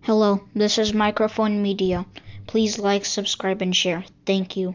Hello, this is Microphone Media. Please like, subscribe, and share. Thank you.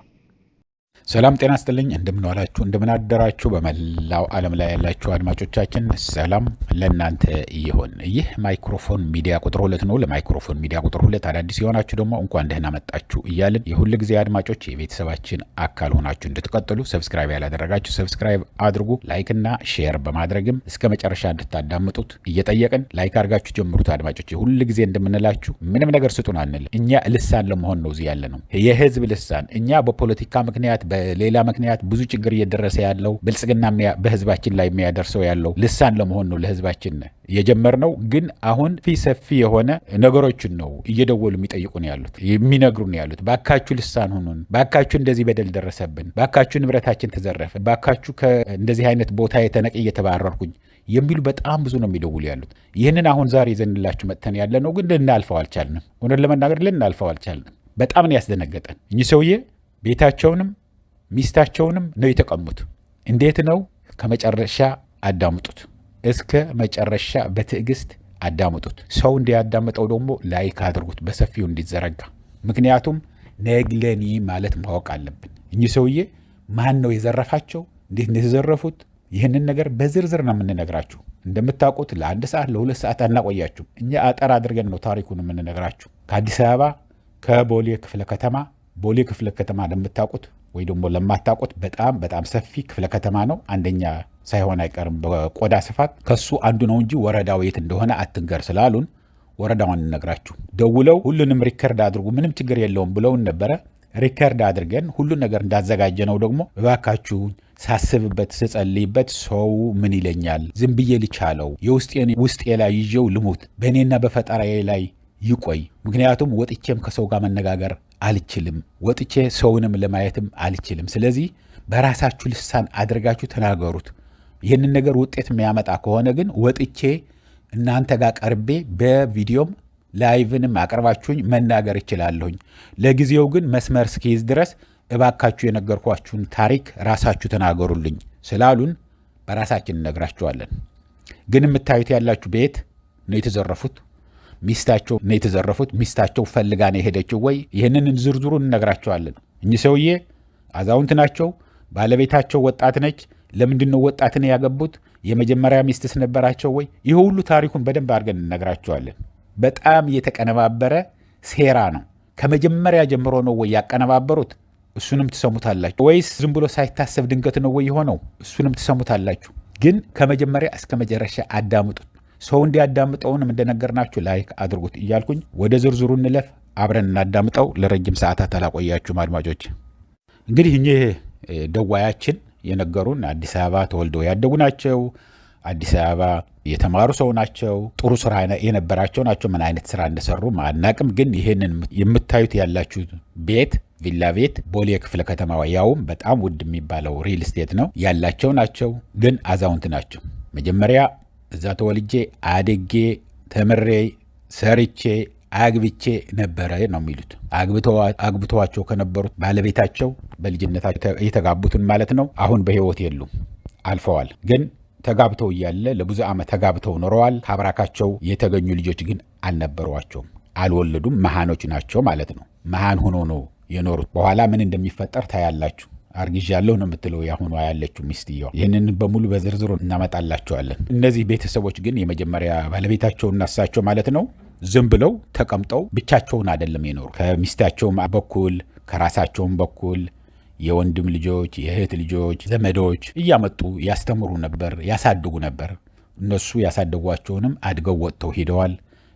ሰላም ጤና ይስጥልኝ። እንደምን ዋላችሁ፣ እንደምን አደራችሁ። በመላው ዓለም ላይ ያላችሁ አድማጮቻችን ሰላም ለእናንተ ይሁን። ይህ ማይክሮፎን ሚዲያ ቁጥር 2 ነው። ለማይክሮፎን ሚዲያ ቁጥር 2 አዳዲስ የሆናችሁ ደግሞ እንኳን ደህና መጣችሁ እያልን የሁል ጊዜ አድማጮች የቤተሰባችን አካል ሆናችሁ እንድትቀጥሉ ሰብስክራይብ ያላደረጋችሁ ሰብስክራይብ አድርጉ። ላይክና ሼር በማድረግም እስከ መጨረሻ እንድታዳምጡት እየጠየቅን ላይክ አድርጋችሁ ጀምሩት። አድማጮች የሁል ጊዜ እንደምንላችሁ ምንም ነገር ስጡን አንል። እኛ ልሳን ለመሆን ነው እዚህ ያለ ነው፣ የህዝብ ልሳን። እኛ በፖለቲካ ምክንያት በሌላ ምክንያት ብዙ ችግር እየደረሰ ያለው ብልጽግና በህዝባችን ላይ የሚያደርሰው ያለው ልሳን ለመሆን ነው ለህዝባችን የጀመርነው። ግን አሁን ሰፊ የሆነ ነገሮችን ነው እየደወሉ የሚጠይቁን ያሉት የሚነግሩን ያሉት። ባካችሁ ልሳን ሁኑን፣ ባካችሁ እንደዚህ በደል ደረሰብን፣ ባካችሁ ንብረታችን ተዘረፈ፣ ባካችሁ ከእንደዚህ አይነት ቦታ የተነቅ እየተባረርኩኝ የሚሉ በጣም ብዙ ነው የሚደውሉ ያሉት። ይህንን አሁን ዛሬ ይዘንላችሁ መጥተን ያለ ነው። ግን ልናልፈው አልቻልንም። እውነት ለመናገር ልናልፈው አልቻልንም። በጣም ነው ያስደነገጠን። እኚህ ሰውዬ ቤታቸውንም ሚስታቸውንም ነው የተቀሙት። እንዴት ነው? ከመጨረሻ አዳምጡት፣ እስከ መጨረሻ በትዕግስት አዳምጡት። ሰው እንዲያዳምጠው ደግሞ ላይክ አድርጉት በሰፊው እንዲዘረጋ። ምክንያቱም ነግለኒ ማለት ማወቅ አለብን። እኚህ ሰውዬ ማን ነው የዘረፋቸው? እንዴት እንደተዘረፉት? ይህንን ነገር በዝርዝር ነው የምንነግራችሁ። እንደምታውቁት ለ1 ሰዓት ለ2 ሰዓት አናቆያችሁ። እኛ አጠር አድርገን ነው ታሪኩን የምንነግራችሁ። ከአዲስ አበባ ከቦሌ ክፍለ ከተማ፣ ቦሌ ክፍለ ከተማ እንደምታውቁት ወይ ደግሞ ለማታውቁት በጣም ሰፊ ክፍለ ከተማ ነው። አንደኛ ሳይሆን አይቀርም በቆዳ ስፋት። ከሱ አንዱ ነው እንጂ ወረዳው የት እንደሆነ አትንገር ስላሉን ወረዳውን እንነግራችሁ። ደውለው ሁሉንም ሪከርድ አድርጉ ምንም ችግር የለውም ብለውን ነበረ። ሪከርድ አድርገን ሁሉን ነገር እንዳዘጋጀ ነው ደግሞ እባካችሁ ሳስብበት ስጸልይበት ሰው ምን ይለኛል፣ ዝም ብዬ ልቻለው፣ ውስጤ ላይ ይዤው ልሙት፣ በእኔና በፈጣሪዬ ላይ ይቆይ። ምክንያቱም ወጥቼም ከሰው ጋር መነጋገር አልችልም፣ ወጥቼ ሰውንም ለማየትም አልችልም። ስለዚህ በራሳችሁ ልሳን አድርጋችሁ ተናገሩት። ይህንን ነገር ውጤት የሚያመጣ ከሆነ ግን ወጥቼ እናንተ ጋር ቀርቤ በቪዲዮም ላይቭንም አቅርባችሁኝ መናገር ይችላለሁኝ። ለጊዜው ግን መስመር እስኪይዝ ድረስ እባካችሁ የነገርኳችሁን ታሪክ ራሳችሁ ተናገሩልኝ ስላሉን በራሳችን እነግራችኋለን። ግን የምታዩት ያላችሁ ቤት ነው የተዘረፉት፣ ሚስታቸው ነው የተዘረፉት። ሚስታቸው ፈልጋ ነው የሄደችው ወይ? ይህንን ዝርዝሩን እነግራቸዋለን። እኚህ ሰውዬ አዛውንት ናቸው። ባለቤታቸው ወጣት ነች። ለምንድን ነው ወጣትን ያገቡት? የመጀመሪያ ሚስትስ ነበራቸው ወይ? ይህ ሁሉ ታሪኩን በደንብ አድርገን እነግራቸዋለን። በጣም የተቀነባበረ ሴራ ነው። ከመጀመሪያ ጀምሮ ነው ወይ ያቀነባበሩት? እሱንም ትሰሙታላችሁ። ወይስ ዝም ብሎ ሳይታሰብ ድንገት ነው ወይ የሆነው? እሱንም ትሰሙታላችሁ። ግን ከመጀመሪያ እስከ መጨረሻ አዳምጡት። ሰው እንዲያዳምጠውንም እንደነገርናችሁ ላይክ አድርጉት እያልኩኝ ወደ ዝርዝሩ እንለፍ። አብረን እናዳምጠው። ለረጅም ሰዓታት አላቆያችሁም አድማጮች። እንግዲህ እኚህ ደዋያችን የነገሩን አዲስ አበባ ተወልደው ያደጉ ናቸው። አዲስ አበባ የተማሩ ሰው ናቸው። ጥሩ ስራ የነበራቸው ናቸው። ምን አይነት ስራ እንደሰሩ አናቅም። ግን ይህንን የምታዩት ያላችሁ ቤት ቪላ ቤት ቦሌ ክፍለ ከተማ ያውም በጣም ውድ የሚባለው ሪል ስቴት ነው ያላቸው ናቸው። ግን አዛውንት ናቸው። መጀመሪያ እዛ ተወልጄ አድጌ ተምሬ ሰርቼ አግብቼ ነበረ ነው የሚሉት። አግብተዋቸው ከነበሩት ባለቤታቸው በልጅነታቸው የተጋቡትን ማለት ነው አሁን በህይወት የሉም፣ አልፈዋል። ግን ተጋብተው እያለ ለብዙ ዓመት ተጋብተው ኖረዋል። ከአብራካቸው የተገኙ ልጆች ግን አልነበሯቸውም፣ አልወለዱም። መሃኖች ናቸው ማለት ነው። መሃን ሆኖ ነው የኖሩት። በኋላ ምን እንደሚፈጠር ታያላችሁ። አርግዣለሁ ነው የምትለው ያሁኗ ያለችው ሚስትየዋ። ይህንን በሙሉ በዝርዝሩ እናመጣላቸዋለን። እነዚህ ቤተሰቦች ግን የመጀመሪያ ባለቤታቸውና እሳቸው ማለት ነው ዝም ብለው ተቀምጠው ብቻቸውን አይደለም የኖሩ። ከሚስታቸውም በኩል ከራሳቸውም በኩል የወንድም ልጆች፣ የእህት ልጆች፣ ዘመዶች እያመጡ ያስተምሩ ነበር፣ ያሳድጉ ነበር። እነሱ ያሳደጓቸውንም አድገው ወጥተው ሄደዋል።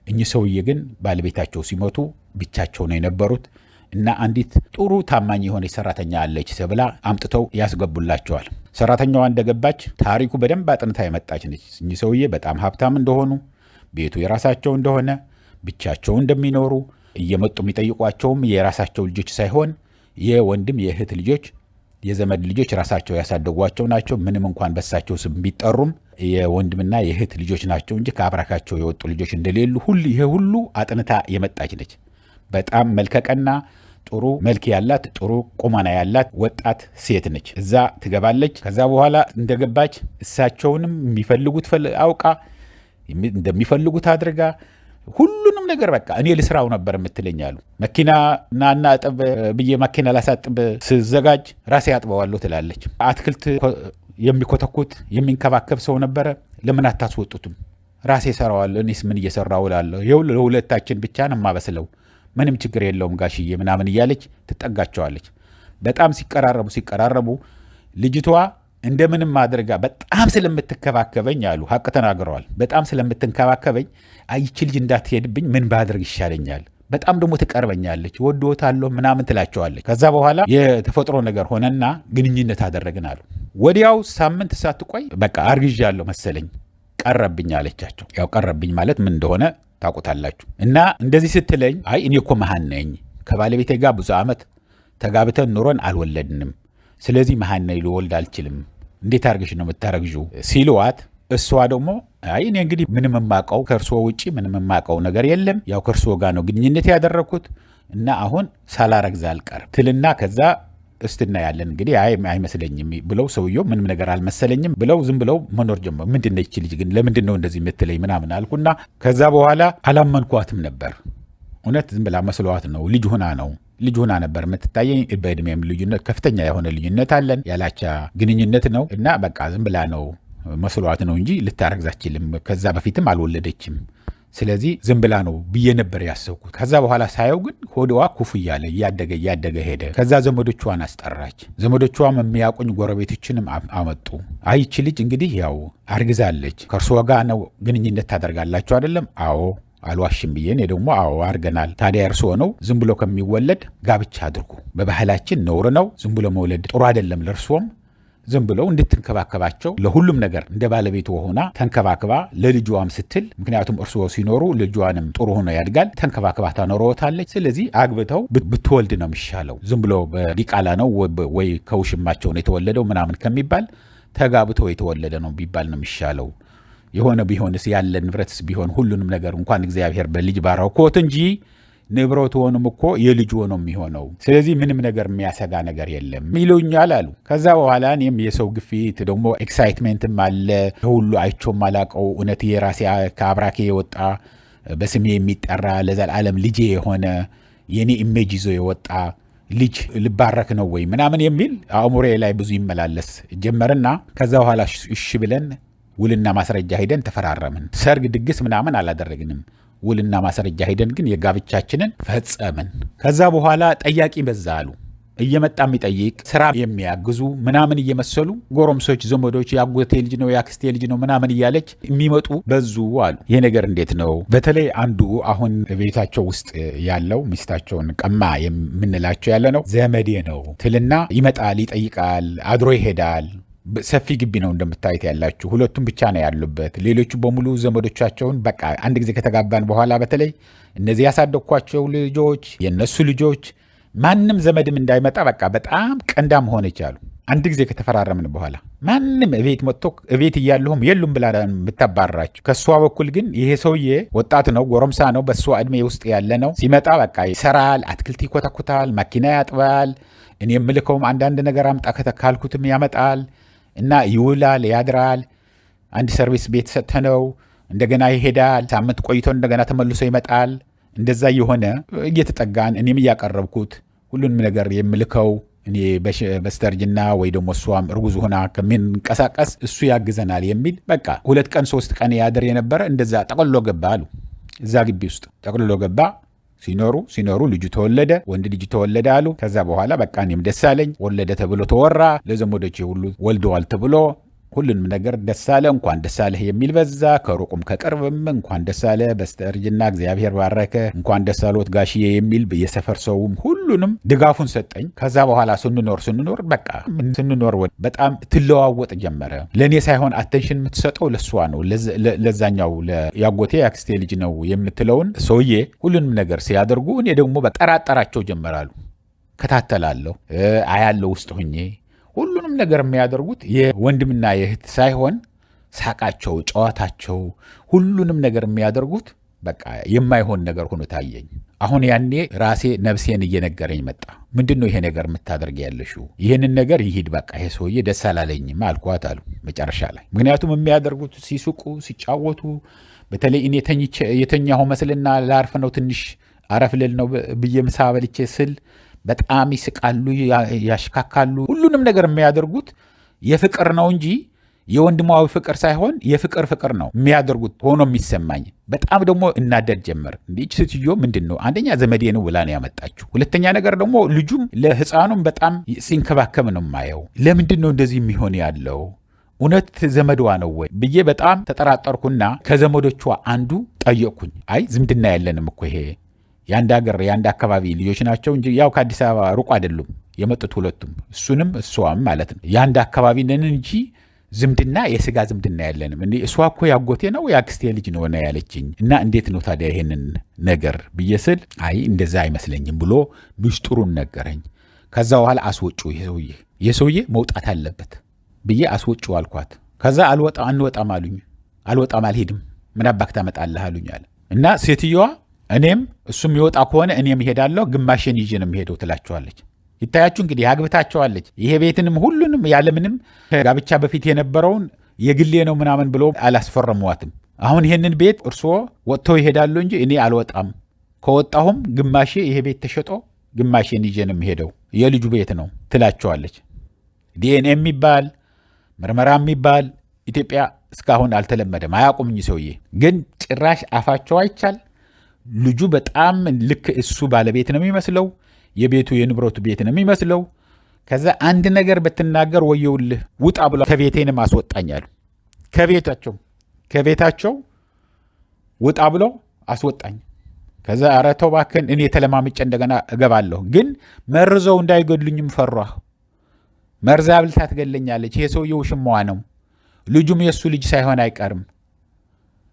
እኚህ ሰውዬ ግን ባለቤታቸው ሲሞቱ ብቻቸው ነው የነበሩት እና አንዲት ጥሩ ታማኝ የሆነች ሰራተኛ አለች ተብላ አምጥተው ያስገቡላቸዋል። ሰራተኛዋ እንደገባች ታሪኩ በደንብ አጥንታ የመጣች ነች። እኚህ ሰውዬ በጣም ሀብታም እንደሆኑ፣ ቤቱ የራሳቸው እንደሆነ፣ ብቻቸው እንደሚኖሩ፣ እየመጡ የሚጠይቋቸውም የራሳቸው ልጆች ሳይሆን የወንድም የእህት ልጆች፣ የዘመድ ልጆች ራሳቸው ያሳደጓቸው ናቸው። ምንም እንኳን በሳቸው ስም ቢጠሩም የወንድምና የእህት ልጆች ናቸው እንጂ ከአብራካቸው የወጡ ልጆች እንደሌሉ ይሄ ሁሉ አጥንታ የመጣች ነች። በጣም መልከቀና ጥሩ መልክ ያላት ጥሩ ቁመና ያላት ወጣት ሴት ነች። እዛ ትገባለች። ከዛ በኋላ እንደገባች እሳቸውንም የሚፈልጉት አውቃ እንደሚፈልጉት አድርጋ ሁሉንም ነገር በቃ እኔ ልስራው ነበር የምትለኛሉ። መኪና ናና አጥብ ብዬ መኪና ላሳጥብ ስዘጋጅ ራሴ አጥበዋለሁ ትላለች። አትክልት የሚኮተኩት የሚንከባከብ ሰው ነበረ። ለምን አታስወጡትም? ራሴ ሰራዋለሁ። እኔስ ምን እየሰራው እላለሁ። ይኸው ለሁለታችን ብቻ ነው የማበስለው፣ ምንም ችግር የለውም ጋሽዬ ምናምን እያለች ትጠጋቸዋለች። በጣም ሲቀራረቡ ልጅቷ እንደምንም አድርጋ በጣም ስለምትከባከበኝ አሉ ሀቅ ተናግረዋል። በጣም ስለምትንከባከበኝ አይቺ ልጅ እንዳትሄድብኝ ምን ባድርግ ይሻለኛል? በጣም ደግሞ ትቀርበኛለች፣ ወዶታለሁ ምናምን ትላቸዋለች። ከዛ በኋላ የተፈጥሮ ነገር ሆነና ግንኙነት አደረግን አሉ። ወዲያው ሳምንት ሳትቆይ በቃ አርግዣለሁ መሰለኝ ቀረብኝ አለቻቸው። ያው ቀረብኝ ማለት ምን እንደሆነ ታውቁታላችሁ። እና እንደዚህ ስትለኝ አይ እኔ እኮ መሃን ነኝ፣ ከባለቤቴ ጋር ብዙ ዓመት ተጋብተን ኑሮን አልወለድንም፣ ስለዚህ መሃን ነኝ፣ ልወልድ አልችልም፣ እንዴት አርግሽ ነው የምታረግዡ ሲልዋት፣ እሷ ደግሞ አይ እኔ እንግዲህ ምንም የማውቀው ከእርስዎ ውጪ ምንም የማውቀው ነገር የለም፣ ያው ከእርስዎ ጋር ነው ግንኙነት ያደረግኩት እና አሁን ሳላረግዝ አልቀርም ትልና ከዛ እስትና ያለን እንግዲህ አይመስለኝም ብለው ሰውየው ምንም ነገር አልመሰለኝም ብለው ዝም ብለው መኖር ጀመሩ። ምንድነው ይቺ ልጅ ግን ለምንድን ነው እንደዚህ የምትለኝ ምናምን አልኩና ከዛ በኋላ አላመንኳትም ነበር። እውነት ዝም ብላ መስሏት ነው። ልጅ ሆና ነበር የምትታየኝ። በእድሜም ልዩነት ከፍተኛ የሆነ ልዩነት አለን፣ ያላቻ ግንኙነት ነው እና በቃ ዝም ብላ ነው መስሏት ነው እንጂ ልታረግዝ አትችልም። ከዛ በፊትም አልወለደችም። ስለዚህ ዝም ብላ ነው ብዬ ነበር ያሰብኩት። ከዛ በኋላ ሳየው ግን ሆድዋ ኩፍ እያለ እያደገ ሄደ። ከዛ ዘመዶቿን አስጠራች። ዘመዶቿም የሚያውቁኝ ጎረቤቶችንም አመጡ። አይቺ ልጅ እንግዲህ ያው አርግዛለች፣ ከእርስዎ ጋር ነው ግንኙነት ታደርጋላችሁ አይደለም? አዎ አልዋሽም ብዬ እኔ ደግሞ አዎ አርገናል። ታዲያ እርስዎ ነው ዝም ብሎ ከሚወለድ ጋብቻ አድርጉ፣ በባህላችን ነውር ነው፣ ዝም ብሎ መውለድ ጥሩ አይደለም። ለእርስዎም ዝም ብለው እንድትንከባከባቸው ለሁሉም ነገር እንደ ባለቤቱ ሆና ተንከባክባ ለልጇም ስትል፣ ምክንያቱም እርስዎ ሲኖሩ ልጇንም ጥሩ ሆኖ ያድጋል፣ ተንከባክባ ታኖረዎታለች። ስለዚህ አግብተው ብትወልድ ነው የሚሻለው። ዝም ብሎ በዲቃላ ነው ወይ ከውሽማቸው ነው የተወለደው ምናምን ከሚባል ተጋብተው የተወለደ ነው ቢባል ነው የሚሻለው። የሆነ ቢሆንስ ያለ ንብረትስ ቢሆን ሁሉንም ነገር እንኳን እግዚአብሔር በልጅ ባረኮት እንጂ ንብረቱ ሆኖም እኮ የልጅ ሆኖ የሚሆነው። ስለዚህ ምንም ነገር የሚያሰጋ ነገር የለም ይሉኛል አሉ። ከዛ በኋላ እኔም የሰው ግፊት ደግሞ ኤክሳይትሜንትም አለ። ሁሉ አይቼውም አላቀው እውነት የራሴ ከአብራኬ የወጣ በስሜ የሚጠራ ለዘላለም ልጄ የሆነ የኔ ኢሜጅ ይዞ የወጣ ልጅ ልባረክ ነው ወይ ምናምን የሚል አእምሮዬ ላይ ብዙ ይመላለስ ጀመርና ከዛ በኋላ እሺ ብለን ውልና ማስረጃ ሄደን ተፈራረምን። ሰርግ ድግስ ምናምን አላደረግንም። ውልና ማስረጃ ሄደን ግን የጋብቻችንን ፈጸምን። ከዛ በኋላ ጠያቂ በዛ አሉ። እየመጣ የሚጠይቅ ስራ የሚያግዙ ምናምን እየመሰሉ ጎረምሶች፣ ዘመዶች፣ ያጎቴ ልጅ ነው ያክስቴ ልጅ ነው ምናምን እያለች የሚመጡ በዙ አሉ። ይሄ ነገር እንዴት ነው? በተለይ አንዱ አሁን ቤታቸው ውስጥ ያለው ሚስታቸውን ቀማ የምንላቸው ያለ ነው ዘመዴ ነው ትልና ይመጣል፣ ይጠይቃል፣ አድሮ ይሄዳል። ሰፊ ግቢ ነው እንደምታዩት ያላችሁ። ሁለቱም ብቻ ነው ያሉበት። ሌሎቹ በሙሉ ዘመዶቻቸውን በቃ አንድ ጊዜ ከተጋባን በኋላ በተለይ እነዚህ ያሳደግኳቸው ልጆች፣ የነሱ ልጆች፣ ማንም ዘመድም እንዳይመጣ በቃ በጣም ቀንዳም ሆነች አሉ። አንድ ጊዜ ከተፈራረምን በኋላ ማንም እቤት መጥቶ እቤት እያለሁም የሉም ብላ የምታባራቸው። ከእሷ በኩል ግን ይሄ ሰውዬ ወጣት ነው፣ ጎረምሳ ነው፣ በእሷ ዕድሜ ውስጥ ያለ ነው። ሲመጣ በቃ ይሰራል፣ አትክልት ይኮተኩታል፣ መኪና ያጥባል። እኔ የምልከውም አንዳንድ ነገር አምጣ ከተካልኩትም ያመጣል እና ይውላል፣ ያድራል። አንድ ሰርቪስ ቤት ሰጥተነው እንደገና ይሄዳል። ሳምንት ቆይቶ እንደገና ተመልሶ ይመጣል። እንደዛ የሆነ እየተጠጋን እኔም እያቀረብኩት ሁሉንም ነገር የምልከው እኔ በስተርጅና ወይ ደግሞ እሷም እርጉዝ ሆና ከሚንቀሳቀስ እሱ ያግዘናል የሚል በቃ 2 ቀን 3 ቀን ያድር የነበረ እንደዛ ጠቅልሎ ገባ አሉ። እዛ ግቢ ውስጥ ጠቅልሎ ገባ። ሲኖሩ ልጁ ተወለደ፣ ወንድ ልጅ ተወለደ አሉ። ከዛ በኋላ በቃ እኔም ደስ አለኝ። ወለደ ተብሎ ተወራ። ለዘመዶቼ ሁሉ ወልደዋል ተብሎ ሁሉንም ነገር ደስ አለ። እንኳን ደስ አለህ የሚል በዛ። ከሩቁም ከቅርብም እንኳን ደስ አለ፣ በስተርጅና እግዚአብሔር ባረከ፣ እንኳን ደስ አሎት ጋሽዬ የሚል የሰፈር ሰውም ሁሉንም ድጋፉን ሰጠኝ። ከዛ በኋላ ስንኖር በቃ ስንኖር በጣም ትለዋወጥ ጀመረ። ለእኔ ሳይሆን አቴንሽን የምትሰጠው ለእሷ ነው። ለዛኛው ያጎቴ ያክስቴ ልጅ ነው የምትለውን ሰውዬ ሁሉንም ነገር ሲያደርጉ እኔ ደግሞ ጠራጠራቸው ጀመራሉ። ከታተላለሁ፣ አያለው ውስጥ ሆኜ ሁሉንም ነገር የሚያደርጉት የወንድምና የእህት ሳይሆን ሳቃቸው፣ ጨዋታቸው፣ ሁሉንም ነገር የሚያደርጉት በቃ የማይሆን ነገር ሆኖ ታየኝ። አሁን ያኔ ራሴ ነፍሴን እየነገረኝ መጣ። ምንድነው ይሄ ነገር የምታደርግ ያለሽው? ይህንን ነገር ይሂድ፣ በቃ ይሄ ሰውዬ ደስ አላለኝም አልኳት አሉ መጨረሻ ላይ። ምክንያቱም የሚያደርጉት ሲስቁ፣ ሲጫወቱ በተለይ እኔ የተኛሁ መስልና ላርፍ ነው ትንሽ አረፍ ልል ነው ብዬ ምሳ በልቼ ስል በጣም ይስቃሉ፣ ያሽካካሉ። ሁሉንም ነገር የሚያደርጉት የፍቅር ነው እንጂ የወንድማዊ ፍቅር ሳይሆን የፍቅር ነው የሚያደርጉት ሆኖ የሚሰማኝ። በጣም ደግሞ እናደድ ጀመር። እንዲህ ስትዮ ምንድን ነው? አንደኛ ዘመዴ ነው ብላ ነው ያመጣችሁ። ሁለተኛ ነገር ደግሞ ልጁም ለህፃኑም በጣም ሲንከባከብ ነው የማየው። ለምንድን ነው እንደዚህ የሚሆን ያለው? እውነት ዘመዷ ነው ወይ ብዬ በጣም ተጠራጠርኩና ከዘመዶቿ አንዱ ጠየቅኩኝ። አይ ዝምድና ያለንም እኮ ይሄ የአንድ ሀገር የአንድ አካባቢ ልጆች ናቸው እንጂ ያው ከአዲስ አበባ ሩቅ አይደሉም የመጡት ሁለቱም፣ እሱንም እሷም ማለት ነው። የአንድ አካባቢ ነን እንጂ ዝምድና የስጋ ዝምድና ያለንም። እንዴ እሷ እኮ ያጎቴ ነው ያክስቴ ልጅ ነው ያለችኝ። እና እንዴት ነው ታዲያ ይሄንን ነገር ብዬ ስል አይ እንደዛ አይመስለኝም ብሎ ምስጢሩን ነገረኝ። ከዛ በኋላ አስወጩ የሰውዬ መውጣት አለበት ብዬ አስወጩ አልኳት። ከዛ አንወጣም አሉኝ። አልወጣም አልሄድም፣ ምን አባክ ታመጣለህ አሉኝ አለ። እና ሴትዮዋ እኔም እሱም ይወጣ ከሆነ እኔም እሄዳለሁ ግማሽን ይዤ ነው የምሄደው ትላቸዋለች። ይታያችሁ እንግዲህ አግብታቸዋለች። ይሄ ቤትንም ሁሉንም ያለምንም ጋብቻ በፊት የነበረውን የግሌ ነው ምናምን ብሎ አላስፈረሟትም። አሁን ይሄንን ቤት እርስዎ ወጥተው ይሄዳሉ እንጂ እኔ አልወጣም፣ ከወጣሁም ግማሼ ይሄ ቤት ተሸጦ ግማሼን ይዤ ነው የምሄደው፣ የልጁ ቤት ነው ትላቸዋለች። ዲኤንኤ የሚባል ምርመራ የሚባል ኢትዮጵያ እስካሁን አልተለመደም፣ አያውቁምኝ ሰውዬ። ግን ጭራሽ አፋቸው አይቻል። ልጁ በጣም ልክ እሱ ባለቤት ነው የሚመስለው፣ የቤቱ የንብረቱ ቤት ነው የሚመስለው። ከዛ አንድ ነገር በትናገር ወየውልህ ውጣ ብሎ ከቤቴንም አስወጣኛሉ። ከቤታቸው ውጣ ብሎ አስወጣኝ። ከዛ ኧረ ተው እባክህን እኔ ተለማምጬ እንደገና እገባለሁ፣ ግን መርዘው እንዳይገድሉኝም ፈራሁ። መርዛ ብልታ ትገለኛለች። ይሄ ሰውዬው ሽማዋ ነው፣ ልጁም የእሱ ልጅ ሳይሆን አይቀርም።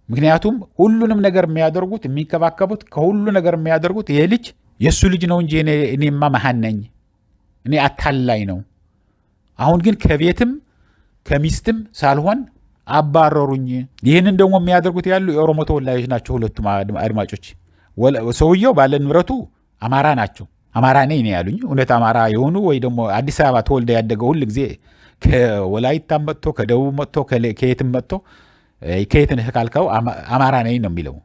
ምክንያቱም ሁሉንም ነገር የሚያደርጉት የሚንከባከቡት ከሁሉ ነገር የሚያደርጉት ይሄ ልጅ የእሱ ልጅ ነው እንጂ እኔማ መሃን ነኝ፣ እኔ አታላይ ነው። አሁን ግን ከቤትም ከሚስትም ሳልሆን አባረሩኝ። ይህንን ደግሞ የሚያደርጉት ያሉ የኦሮሞ ተወላጆች ናቸው ሁለቱም አድማጮች። ሰውየው ባለ ንብረቱ አማራ ናቸው። አማራ ነኝ ነው ያሉኝ። እውነት አማራ የሆኑ ወይ ደግሞ አዲስ አበባ ተወልደ ያደገው ሁል ጊዜ ከወላይታም መጥቶ ከደቡብ መጥቶ ከየትም መጥቶ ከየት ነህ ካልከው አማራ ነኝ ነው የሚለው።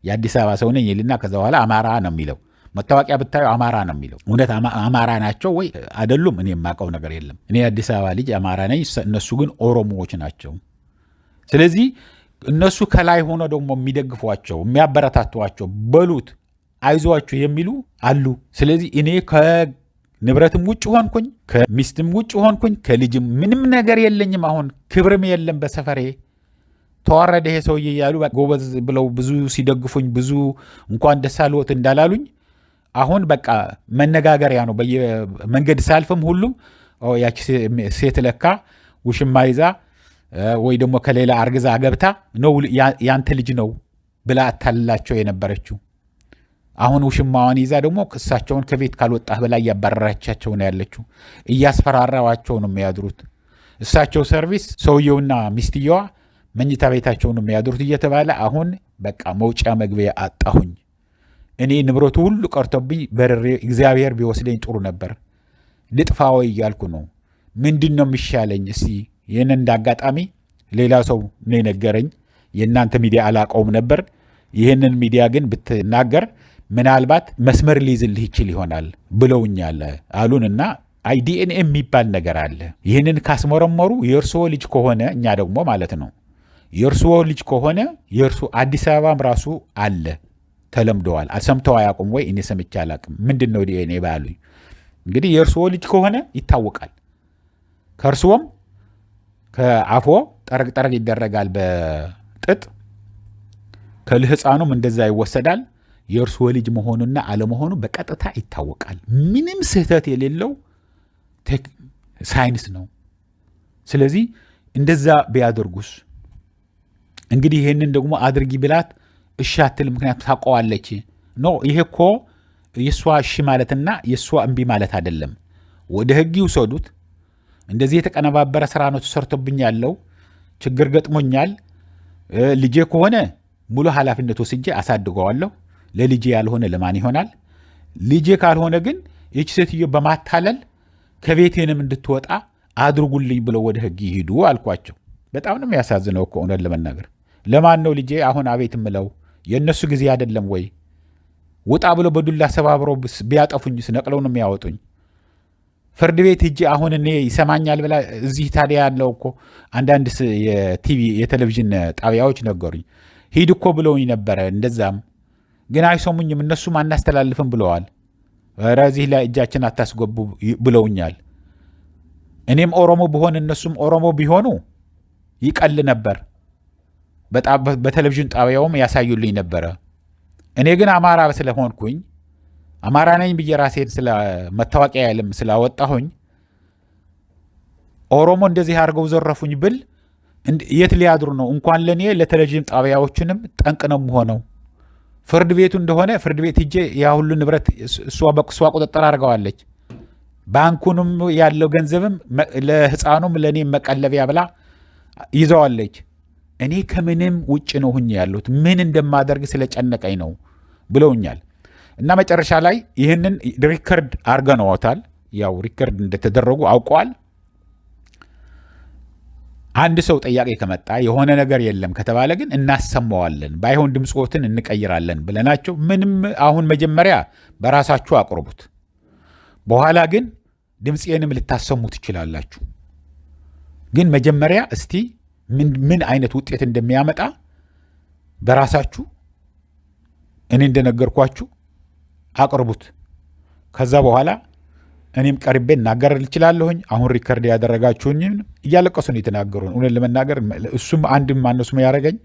የአዲስ አበባ ሰው ነኝ ይልና ከዛ በኋላ አማራ ነው የሚለው። መታወቂያ ብታዩ አማራ ነው የሚለው። እውነት አማራ ናቸው ወይ አይደሉም? እኔ የማውቀው ነገር የለም። እኔ የአዲስ አበባ ልጅ አማራ ነኝ፣ እነሱ ግን ኦሮሞዎች ናቸው። ስለዚህ እነሱ ከላይ ሆኖ ደግሞ የሚደግፏቸው የሚያበረታቷቸው በሉት አይዟችሁ የሚሉ አሉ። ስለዚህ እኔ ከንብረትም ውጭ ሆንኩኝ፣ ከሚስትም ውጭ ሆንኩኝ፣ ከልጅም ምንም ነገር የለኝም። አሁን ክብርም የለም በሰፈሬ። ተዋረደ ይሄ ሰውዬ እያሉ ጎበዝ ብለው ብዙ ሲደግፉኝ ብዙ እንኳን ደስ አልዎት እንዳላሉኝ አሁን በቃ መነጋገሪያ ነው። በየመንገድ ሳልፍም ሁሉ ያቺ ሴት ለካ ውሽማ ይዛ ወይ ደግሞ ከሌላ አርግዛ ገብታ ነው ያንተ ልጅ ነው ብላ አታልላቸው የነበረችው። አሁን ውሽማዋን ይዛ ደግሞ እሳቸውን ከቤት ካልወጣህ በላይ እያባረራቻቸው ነው ያለችው። እያስፈራራዋቸው ነው የሚያድሩት። እሳቸው ሰርቪስ፣ ሰውየውና ሚስትየዋ መኝታ ቤታቸው ነው የሚያድሩት እየተባለ አሁን በቃ መውጫ መግቢያ አጣሁኝ። እኔ ንብረቱ ሁሉ ቀርቶብኝ በርሬ እግዚአብሔር ቢወስደኝ ጥሩ ነበር። ልጥፋ ወይ እያልኩ ነው። ምንድን ነው የሚሻለኝ? እስቲ ይህን እንዳጋጣሚ ሌላ ሰው ነው የነገረኝ። የእናንተ ሚዲያ አላቀውም ነበር። ይህንን ሚዲያ ግን ብትናገር ምናልባት መስመር ሊይዝልህ ይችል ይሆናል ብለውኛል አሉንና ዲኤንኤ የሚባል ነገር አለ። ይህንን ካስመረመሩ የእርስዎ ልጅ ከሆነ እኛ ደግሞ ማለት ነው የእርስዎ ልጅ ከሆነ የእርሱ አዲስ አበባም ራሱ አለ ተለምደዋል። ሰምተው አያውቁም ወይ? እኔ ሰምቼ አላውቅም። ምንድን ነው ዲኤንኤ ባሉኝ። እንግዲህ የእርስዎ ልጅ ከሆነ ይታወቃል። ከእርስዎም ከአፎ ጠረቅ ይደረጋል በጥጥ ከልህፃኑም እንደዛ ይወሰዳል። የእርስዎ ልጅ መሆኑና አለመሆኑ በቀጥታ ይታወቃል። ምንም ስህተት የሌለው ሳይንስ ነው። ስለዚህ እንደዛ ቢያደርጉስ? እንግዲህ ይህንን ደግሞ አድርጊ ብላት እሺ አትል። ምክንያቱም ታውቀዋለች። ኖ ይሄ እኮ የእሷ እሺ ማለትና የእሷ እምቢ ማለት አይደለም። ወደ ህግ ይውሰዱት። እንደዚህ የተቀነባበረ ስራ ነው ተሰርቶብኝ ያለው፣ ችግር ገጥሞኛል። ልጄ ከሆነ ሙሉ ኃላፊነት ወስጄ አሳድገዋለሁ። ለልጄ ያልሆነ ለማን ይሆናል? ልጄ ካልሆነ ግን ይህች ሴትዮ በማታለል ከቤቴንም እንድትወጣ አድርጉልኝ ብለው ወደ ህግ ይሄዱ አልኳቸው። በጣም ነው የሚያሳዝነው እኮ እውነት ለመናገር ለማን ነው ልጄ አሁን አቤት ምለው? የእነሱ ጊዜ አይደለም ወይ? ውጣ ብሎ በዱላ ሰባብረው ቢያጠፉኝስ ነቅለው ነው የሚያወጡኝ። ፍርድ ቤት ሂጄ አሁን እኔ ይሰማኛል ብላ እዚህ ታዲያ ያለው እኮ አንዳንድ የቲቪ የቴሌቪዥን ጣቢያዎች ነገሩኝ። ሂድ እኮ ብለውኝ ነበረ። እንደዛም ግን አይሰሙኝም። እነሱም አናስተላልፍም ብለዋል። ኧረ እዚህ ላይ እጃችን አታስገቡ ብለውኛል። እኔም ኦሮሞ ብሆን እነሱም ኦሮሞ ቢሆኑ ይቀል ነበር። በጣም በቴሌቪዥን ጣቢያውም ያሳዩልኝ ነበረ። እኔ ግን አማራ ስለሆንኩኝ አማራ ነኝ ብዬ ራሴን ስለ መታወቂያ ያለም ስላወጣሁኝ ኦሮሞ እንደዚህ አድርገው ዘረፉኝ ብል የት ሊያድሩ ነው? እንኳን ለኔ ለቴሌቪዥን ጣቢያዎችንም ጠንቅ ነው የምሆነው። ፍርድ ቤቱ እንደሆነ ፍርድ ቤት ሂጄ ያ ሁሉ ንብረት እሷ ቁጥጥር አድርገዋለች። ባንኩንም ያለው ገንዘብም ለህፃኑም ለኔ መቀለቢያ ብላ ይዘዋለች። እኔ ከምንም ውጭ ነው ሁኜ ያለሁት። ምን እንደማደርግ ስለጨነቀኝ ነው ብለውኛል። እና መጨረሻ ላይ ይህንን ሪከርድ አድርገነዋታል። ያው ሪከርድ እንደተደረጉ አውቀዋል። አንድ ሰው ጥያቄ ከመጣ የሆነ ነገር የለም ከተባለ ግን እናሰማዋለን፣ ባይሆን ድምፅዎትን እንቀይራለን ብለናቸው ምንም አሁን መጀመሪያ በራሳችሁ አቅርቡት፣ በኋላ ግን ድምፄንም ልታሰሙ ትችላላችሁ። ግን መጀመሪያ እስቲ ምን አይነት ውጤት እንደሚያመጣ በራሳችሁ እኔ እንደነገርኳችሁ አቅርቡት። ከዛ በኋላ እኔም ቀርቤ እናገር እችላለሁኝ። አሁን ሪከርድ ያደረጋችሁኝም እያለቀሱ ነው የተናገሩን። እውነት ለመናገር እሱም አንድም ማነሱም ያደረገኝ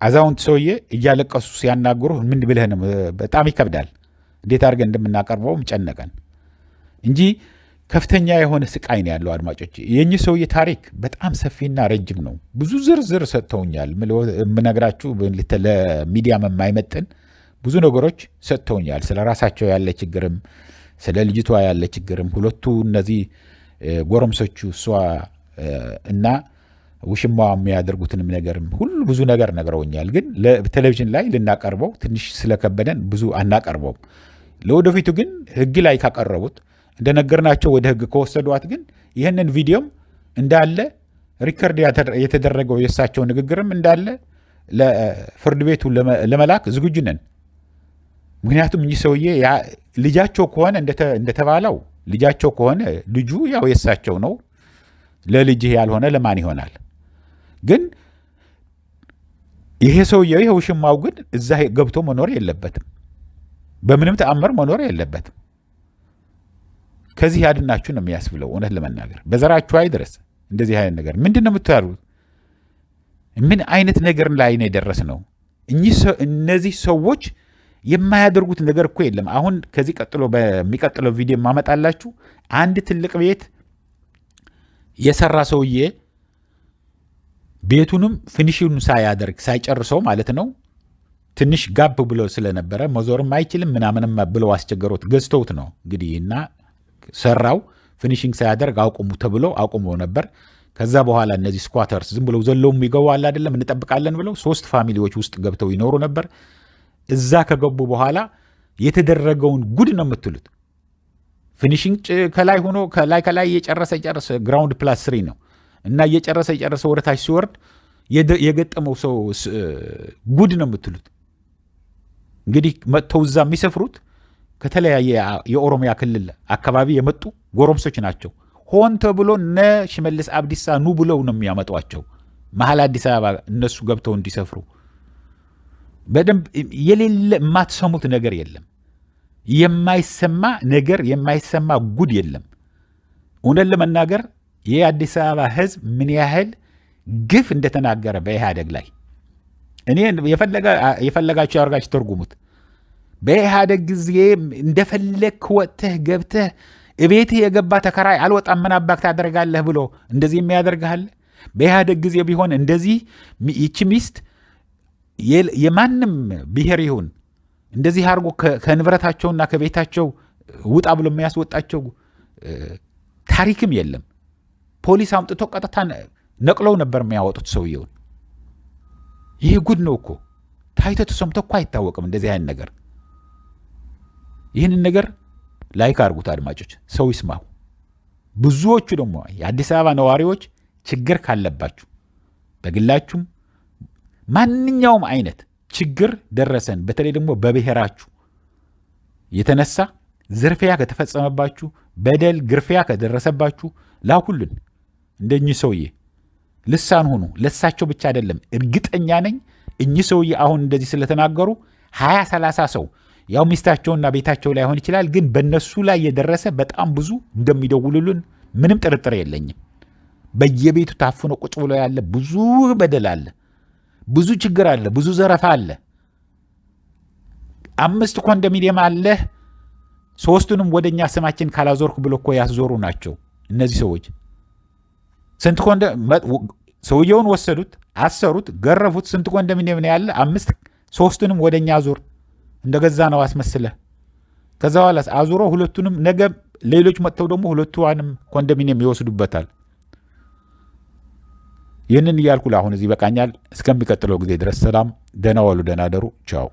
አዛውንት ሰውዬ እያለቀሱ ሲያናግሩ ምን ብለህ ነው? በጣም ይከብዳል። እንዴት አድርገን እንደምናቀርበውም ጨነቀን እንጂ ከፍተኛ የሆነ ስቃይ ነው ያለው። አድማጮች የእኚህ ሰውዬ ታሪክ በጣም ሰፊና ረጅም ነው። ብዙ ዝርዝር ሰጥተውኛል። የምነግራችሁ ለሚዲያም የማይመጥን ብዙ ነገሮች ሰጥተውኛል። ስለ ራሳቸው ያለ ችግርም ስለ ልጅቷ ያለ ችግርም ሁለቱ እነዚህ ጎረምሶቹ እሷ እና ውሽማዋ የሚያደርጉትንም ነገርም ሁሉ ብዙ ነገር ነግረውኛል። ግን ለቴሌቪዥን ላይ ልናቀርበው ትንሽ ስለከበደን ብዙ አናቀርበውም። ለወደፊቱ ግን ህግ ላይ ካቀረቡት እንደነገርናቸው ወደ ህግ ከወሰዷት ግን ይህንን ቪዲዮም እንዳለ ሪከርድ የተደረገው የእሳቸው ንግግርም እንዳለ ለፍርድ ቤቱ ለመላክ ዝግጁ ነን። ምክንያቱም እኚህ ሰውዬ ልጃቸው ከሆነ እንደተባለው ልጃቸው ከሆነ ልጁ ያው የእሳቸው ነው። ለልጅህ ያልሆነ ለማን ይሆናል? ግን ይሄ ሰውዬው ይሄ ውሽማው ግን እዛ ገብቶ መኖር የለበትም። በምንም ተአምር መኖር የለበትም። ከዚህ ያድናችሁ ነው የሚያስብለው። እውነት ለመናገር በዘራችሁ አይድረስ እንደዚህ አይነት ነገር። ምንድን ነው የምታሩት? ምን አይነት ነገር ላይ ነው የደረስ ነው? እነዚህ ሰዎች የማያደርጉት ነገር እኮ የለም። አሁን ከዚህ ቀጥሎ በሚቀጥለው ቪዲዮ ማመጣላችሁ አንድ ትልቅ ቤት የሰራ ሰውዬ ቤቱንም ፊኒሽኑን ሳያደርግ ሳይጨርሰው ማለት ነው ትንሽ ጋብ ብሎ ስለነበረ መዞርም አይችልም ምናምንም ብለው አስቸገሩት። ገዝተውት ነው እንግዲህ እና ሰራው ፊኒሽንግ ሳያደርግ አቁሙ ተብሎ አቁሞ ነበር። ከዛ በኋላ እነዚህ ስኳተርስ ዝም ብለው ዘለውም ይገባዋል አይደለም እንጠብቃለን ብለው 3 ፋሚሊዎች ውስጥ ገብተው ይኖሩ ነበር። እዛ ከገቡ በኋላ የተደረገውን ጉድ ነው የምትሉት። ፊኒሽንግ ከላይ ሆኖ ከላይ የጨረሰ ግራውንድ ፕላስ 3 ነው እና የጨረሰ ወደታች ሲወርድ የገጠመው ሰው ጉድ ነው የምትሉት። እንግዲህ መጥተው እዛ የሚሰፍሩት ከተለያየ የኦሮሚያ ክልል አካባቢ የመጡ ጎረምሶች ናቸው። ሆን ተብሎ እነ ሽመልስ አብዲሳ ኑ ብለው ነው የሚያመጧቸው መሀል አዲስ አበባ እነሱ ገብተው እንዲሰፍሩ። በደንብ የሌለ የማትሰሙት ነገር የለም። የማይሰማ ነገር የማይሰማ ጉድ የለም። እውነት ለመናገር የአዲስ አበባ ሕዝብ ምን ያህል ግፍ እንደተናገረ በኢህአደግ ላይ እኔ የፈለጋችሁ ያርጋችሁ ተርጉሙት። በኢህአደግ ጊዜ እንደፈለክ ወጥተህ ገብተህ እቤትህ የገባ ተከራይ አልወጣም ምን አባክ ታደርጋለህ ብሎ እንደዚህ የሚያደርግሃል። በኢህአደግ ጊዜ ቢሆን እንደዚህ ይቺ ሚስት የማንም ብሔር ይሁን እንደዚህ አድርጎ ከንብረታቸውና ከቤታቸው ውጣ ብሎ የሚያስወጣቸው ታሪክም የለም። ፖሊስ አምጥቶ ቀጥታ ነቅለው ነበር የሚያወጡት ሰውየውን። ይሄ ጉድ ነው እኮ ታይቶ ተሰምቶ እኮ አይታወቅም እንደዚህ አይነት ነገር። ይህንን ነገር ላይክ አድርጉት አድማጮች፣ ሰው ይስማው። ብዙዎቹ ደግሞ የአዲስ አበባ ነዋሪዎች ችግር ካለባችሁ በግላችሁም ማንኛውም አይነት ችግር ደረሰን በተለይ ደግሞ በብሔራችሁ የተነሳ ዝርፊያ ከተፈጸመባችሁ በደል ግርፊያ ከደረሰባችሁ ላኩልን። እንደኚህ ሰውዬ ልሳን ሆኑ። ለሳቸው ብቻ አይደለም እርግጠኛ ነኝ እኚህ ሰውዬ አሁን እንደዚህ ስለተናገሩ 20-30 ሰው ያው ሚስታቸውና ቤታቸው ላይ ሆን ይችላል ግን በእነሱ ላይ የደረሰ በጣም ብዙ እንደሚደውሉልን ምንም ጥርጥር የለኝም። በየቤቱ ታፍኖ ቁጭ ብሎ ያለ ብዙ በደል አለ፣ ብዙ ችግር አለ፣ ብዙ ዘረፋ አለ። 5 ኮንዶሚኒየም አለ። 3ቱንም ወደኛ ስማችን ካላዞርኩ ብሎ እኮ ያስዞሩ ናቸው እነዚህ ሰዎች። ስንት ሰውየውን ወሰዱት፣ አሰሩት፣ ገረፉት። ስንት ኮንዶሚኒየም ነው ያለ? 5። 3ቱንም ወደኛ አዞር እንደገዛ ነው አስመስለ። ከዛ በኋላ አዙሮ 2ቱንም ነገ ሌሎች መጥተው ደግሞ 2ቱንም ኮንዶሚኒየም ይወስዱበታል። ይህንን እያልኩ ለአሁን እዚህ በቃኛል። እስከሚቀጥለው ጊዜ ድረስ ሰላም፣ ደህና ዋሉ፣ ደህና ደሩ። ቻው።